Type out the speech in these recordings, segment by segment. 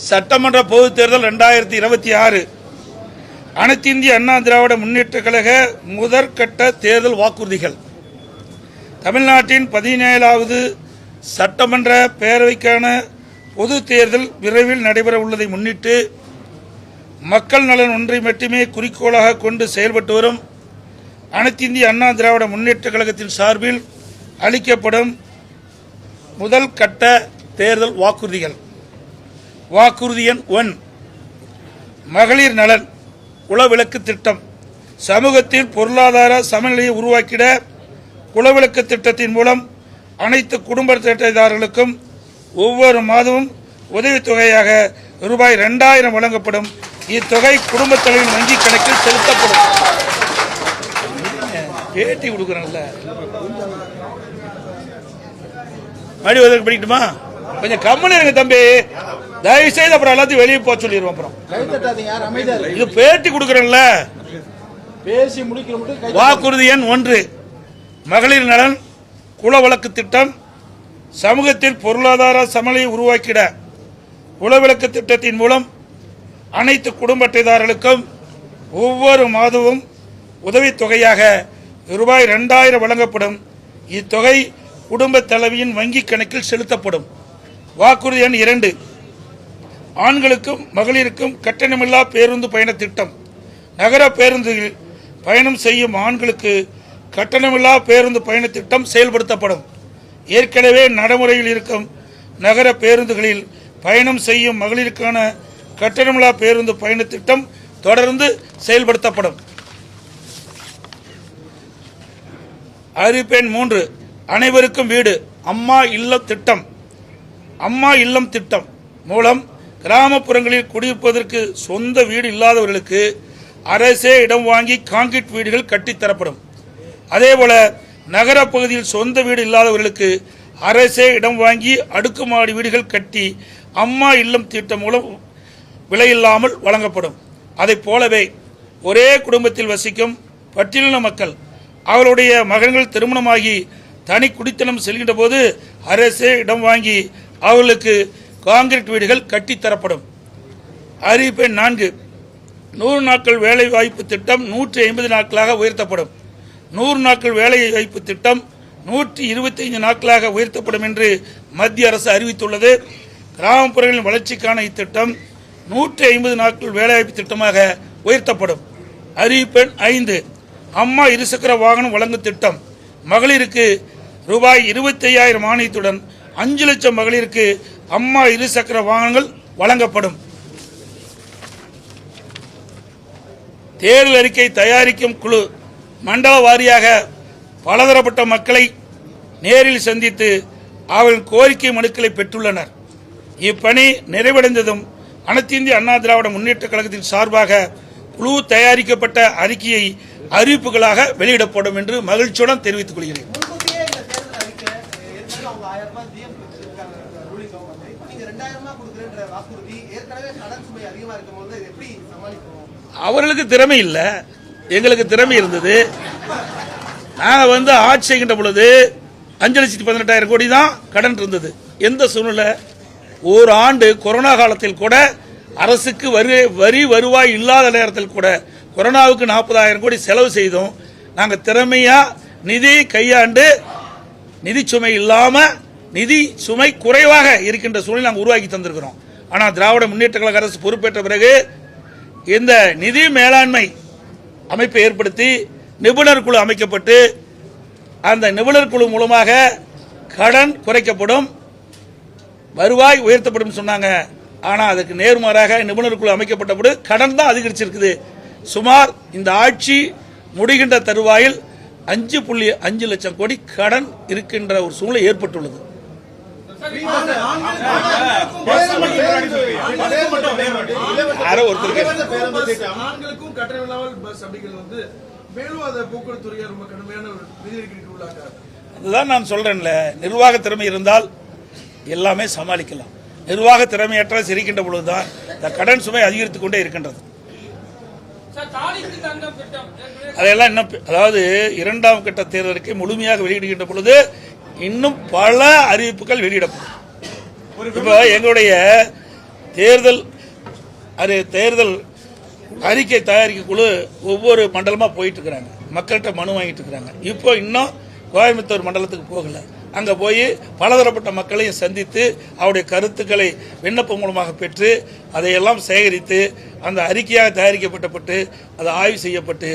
சட்டமன்ற பொதுத் தேர்தல் 2026 அனைத்து இந்திய அண்ணா திராவிட முன்னேற்ற கழக முதற்கட்ட தேர்தல் வாக்குறுதிகள். தமிழ்நாட்டின் 17வது சட்டமன்ற பேரவைக்கான பொது தேர்தல் விரைவில் நடைபெற உள்ளதை முன்னிட்டு மக்கள் நலன் ஒன்றை மட்டுமே குறிக்கோளாக கொண்டு செயல்பட்டு வரும் அனைத்து இந்திய அண்ணா திராவிட முன்னேற்ற கழகத்தின் சார்பில் அளிக்கப்படும் முதல் கட்ட தேர்தல் வாக்குறுதிகள். வாக்குறுதி எண் 1, மகளிர் நலன் குலவிளக்கு திட்டம். சமூகத்தில் பொருளாதார சமநிலையை உருவாக்கிட குலவிளக்கு திட்டத்தின் மூலம் அனைத்து குடும்ப அட்டைதாரர்களுக்கும் ஒவ்வொரு மாதமும் உதவித்தொகையாக ரூபாய் 2000 வழங்கப்படும். இத்தொகை குடும்பத் தலைவரின் வங்கி கணக்கில் செலுத்தப்படும். பேட்டி கொடுக்குறேன்ல, மறுபடி உதவி படிக்கட்டுமா? கொஞ்சம் கம்மன் இருங்க தம்பி, தயவு செய்து அப்புறம் எல்லாத்தையும் வெளியே போக சொல்லிடுவோம். அப்புறம் இது பேட்டி கொடுக்குறேன்ல. வாக்குறுதி எண் 1, மகளிர் நலன் குலவிளக்கு திட்டம். சமூகத்தில் பொருளாதார சமநிலையை உருவாக்கிட குலவிளக்கு திட்டத்தின் மூலம் அனைத்து குடும்ப அட்டைதாரர்களுக்கும் ஒவ்வொரு மாதமும் உதவித்தொகையாக ரூபாய் 2000 வழங்கப்படும். இத்தொகை குடும்ப தலைவியின் வங்கி கணக்கில் செலுத்தப்படும். வாக்குறுதி எண் 2, ஆண்களுக்கும் மகளிருக்கும் கட்டணமில்லா பேருந்து பயண திட்டம். நகர பேருந்துகளில் பயணம் செய்யும் ஆண்களுக்கு கட்டணமில்லா பேருந்து பயண திட்டம் செயல்படுத்தப்படும். ஏற்கனவே நடைமுறையில் இருக்கும் நகர பேருந்துகளில் பயணம் செய்யும் மகளிருக்கான கட்டணமில்லா பேருந்து பயண திட்டம் தொடர்ந்து செயல்படுத்தப்படும். அறிவிப்பு எண் 3, அனைவருக்கும் வீடு அம்மா இல்லம் திட்டம். அம்மா இல்லம் திட்டம் மூலம் கிராமப்புறங்களில் குடியிருப்பதற்கு சொந்த வீடு இல்லாதவர்களுக்கு அரசே இடம் வாங்கி கான்கிரீட் வீடுகள் கட்டித்தரப்படும். அதேபோல நகர பகுதியில் சொந்த வீடு இல்லாதவர்களுக்கு அரசே இடம் வாங்கி அடுக்குமாடி வீடுகள் கட்டி அம்மா இல்லம் திட்டம் மூலம் விலையில்லாமல் வழங்கப்படும். அதை போலவே ஒரே குடும்பத்தில் வசிக்கும் பட்டியலின மக்கள் அவர்களுடைய மகன்கள் திருமணமாகி தனி குடித்தனம் செல்கின்ற போது அரசே இடம் வாங்கி அவர்களுக்கு கான்கிரீட் வீடுகள் கட்டித்தரப்படும். அறிவிப்பு 4, 100 நாட்கள் வேலை வாய்ப்பு திட்டம் 150 நாட்களாக உயர்த்தப்படும். 100 நாட்கள் வேலை வாய்ப்பு திட்டம் 125 நாட்களாக உயர்த்தப்படும் என்று மத்திய அரசு அறிவித்துள்ளது. கிராமப்புறங்களின் வளர்ச்சிக்கான இத்திட்டம் 150 நாட்கள் வேலைவாய்ப்பு திட்டமாக உயர்த்தப்படும். அறிவிப்பு 5, அம்மா இருசக்கர வாகனம் வழங்கும் திட்டம். மகளிருக்கு ரூபாய் 25,000 மானியத்துடன் 5 லட்சம் மகளிருக்கு அம்மா இருசக்கர வாகனங்கள் வழங்கப்படும். தேர்தல் அறிக்கை தயாரிக்கும் குழு மண்டல வாரியாக பலதரப்பட்ட மக்களை நேரில் சந்தித்து அவர்கள் கோரிக்கை மனுக்களை பெற்றுள்ளனர். இப்பணி நிறைவடைந்ததும் அனைத்து இந்திய அண்ணா திராவிட முன்னேற்ற கழகத்தின் சார்பாக குழு தயாரிக்கப்பட்ட அறிக்கையை அறிவிப்புகளாக வெளியிடப்படும் என்று மகிழ்ச்சியுடன் தெரிவித்துக் கொள்கிறேன். அவர்களுக்கு திறமை இல்லை, எங்களுக்கு திறமை இருந்தது. நாங்கள் ஆட்சி செய்கின்ற பொழுது 5,18,000 கோடி தான் கடன் இருந்தது. எந்த சூழ்நிலை? ஒரு ஆண்டு கொரோனா காலத்தில் கூட அரசுக்கு வரி வருவாய் இல்லாத நேரத்தில் கூட கொரோனாவுக்கு 40,000 கோடி செலவு செய்தோம். நாங்கள் திறமையா நிதி கையாண்டு நிதி சுமை இல்லாம நிதி சுமை குறைவாக இருக்கின்ற சூழ்நிலை நாங்கள் உருவாக்கி தந்திருக்கிறோம். ஆனால் திராவிட முன்னேற்ற கழக அரசு பொறுப்பேற்ற பிறகு இந்த நிதி மேலாண்மை அமைப்பை ஏற்படுத்தி நிபுணர் குழு அமைக்கப்பட்டு அந்த நிபுணர் குழு மூலமாக கடன் குறைக்கப்படும், வருவாய் உயர்த்தப்படும் சொன்னாங்க. ஆனால் அதுக்கு நேர்மாறாக நிபுணர் குழு அமைக்கப்பட்டபோது கடன் தான் அதிகரிச்சிருக்குது. சுமார் இந்த ஆட்சி முடிகின்ற தருவாயில் 5.5 லட்சம் கோடி கடன் இருக்கின்ற ஒரு சூழ்நிலை ஏற்பட்டுள்ளது. அதுதான் நான் சொல்றேன்ல, நிர்வாக திறமை இருந்தால் எல்லாமே சமாளிக்கலாம். நிர்வாக திறமையற்ற சிரிக்கின்ற பொழுதுதான் இந்த கடன் சுமை அதிகரித்துக் கொண்டே இருக்கின்றது. அதெல்லாம் இன்னும், அதாவது 2ஆம் கட்ட தேர்தலுக்கு முழுமையாக வெளியிடுகின்ற பொழுது இன்னும் பல அறிவிப்புகள் வெளியிடப்படும். இப்போ எங்களுடைய தேர்தல் அறிக்கை தயாரிக்க குழு ஒவ்வொரு மண்டலமாக போயிட்டு இருக்கிறாங்க, மக்கள்கிட்ட மனு வாங்கிட்டு இருக்கிறாங்க. இப்போ இன்னும் கோயம்புத்தூர் மண்டலத்துக்கு போகல. அங்கே போய் பலதரப்பட்ட மக்களையும் சந்தித்து அவருடைய கருத்துக்களை விண்ணப்பம் மூலமாக பெற்று அதையெல்லாம் சேகரித்து அந்த அறிக்கையாக தயாரிக்கப்பட்டு அது ஆய்வு செய்யப்பட்டு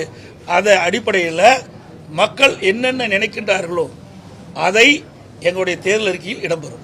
அதை அடிப்படையில் மக்கள் என்னென்ன நினைக்கின்றார்களோ அதை எங்களுடைய தேர்தல் அறிக்கையில் இடம்பெறும்.